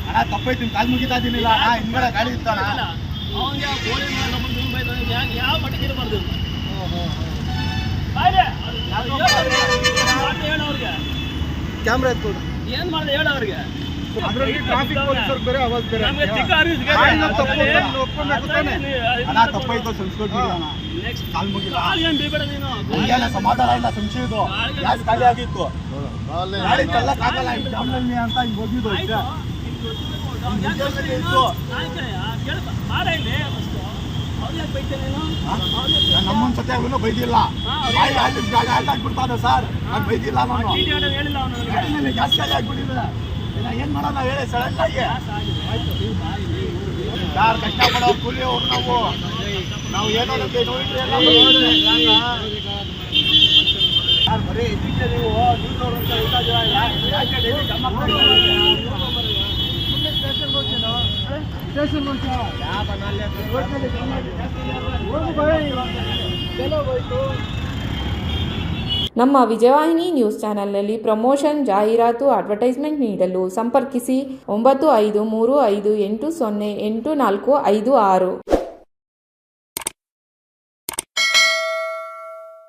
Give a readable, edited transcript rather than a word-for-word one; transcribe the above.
ಅಣ್ಣ ತಪ್ಪೈತಿ ಕಾಲ್ ಮುಗಿತಾ ಇದೀನಿಲ್ಲ ಹಿಂದ್ಗಡೆ ಗಾಡಿ ಇರ್ತಾನ ಅವನಿಗೆ ಗೋಳಿ ಯಾವ ಮಟ್ಟಿಗೆ ಇರಬಾರ್ದು ಹೇಳೋರಿಗೆ ಕ್ಯಾಮ್ರಾ ಎತ್ಕೊಡು ಏನ್ ಮಾಡಿದೆ ಹೇಳ ಅವ್ರಿಗೆ ಅದರಲ್ಲಿ ಟ್ರಾಫಿಕ್ ಪೊಲೀಸರು ಬೇರೆ ಅವಾಜ್ ಬೇರೆ ನಮಗೆ ತಪ್ಪಾಯ್ತು ಸಂಸ್ಕೃತಿ ಕಾಲ್ ಮುಗಿಲ್ಲ ಏನ್ ಬೀಬೇಡ ನೀನು ಹಂಗೆಲ್ಲ ಸಮಾಧಾನ ಇಲ್ಲ ಸಂಶಯದು ಗ್ಯಾಸ್ ಖಾಲಿ ಆಗಿತ್ತು ಗಾಡಿ ತಳ್ಳಕ್ಕಾಗಲ್ಲ ಜಾಮ್ನಲ್ಲಿ ಅಂತ ಹಿಂಗೆ ಹೋಗಿದ್ದು ಅಷ್ಟೇ ನಮ್ಮನ್ ಸತ್ಯ ಅವನು ಬೈದಿಲ್ಲ ಹಾಕ್ಬಿಡ್ತಾನೆ ಸರ್ ನಾನು ಬೈದಿಲ್ಲ ನಾನು ಗ್ಯಾಸ್ ಖಾಲಿ ಆಗ್ಬಿಟ್ಟಿದೆ ಏನ್ ಮಾಡೋಣ ಹೇಳಿ ಸಡನ್ ಆಗಿ ಯಾರು ಕಷ್ಟಪಡೋ ಕೂಲಿ ಅವ್ರು ನಾವು ಏನೋ ನೋಡಿದ್ರೆ ಯಾರು ಬರೀ ಇದಕ್ಕೆ ನೀವು ನೀರು ಅಂತ ಯಾಕೆ ಡೈಲಿ ಜಮಾ ನಮ್ಮ ವಿಜಯವಾಹಿನಿ ನ್ಯೂಸ್ ಚಾನೆಲ್ನಲ್ಲಿ ಪ್ರಮೋಷನ್ ಜಾಹೀರಾತು ಅಡ್ವರ್ಟೈಸ್ಮೆಂಟ್ ನೀಡಲು ಸಂಪರ್ಕಿಸಿ 9535808456.